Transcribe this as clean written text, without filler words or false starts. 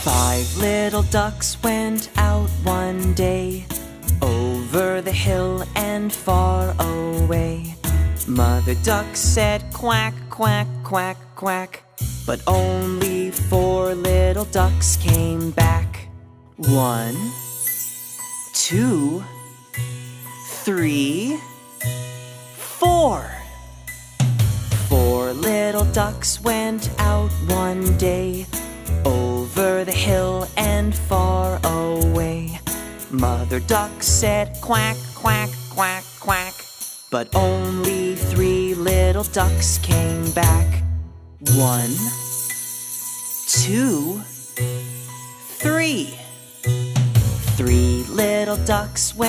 5 little ducks went out one day, over the hill and far away. Mother duck said quack, quack, quack, quack, but only 4 little ducks came back. 1, 2, 3, 4. 4 little ducks went out one day, over the hill and far away. Mother duck said quack, quack, quack, quack, but only 3 little ducks came back. 1, 2, 3. 3 little ducks went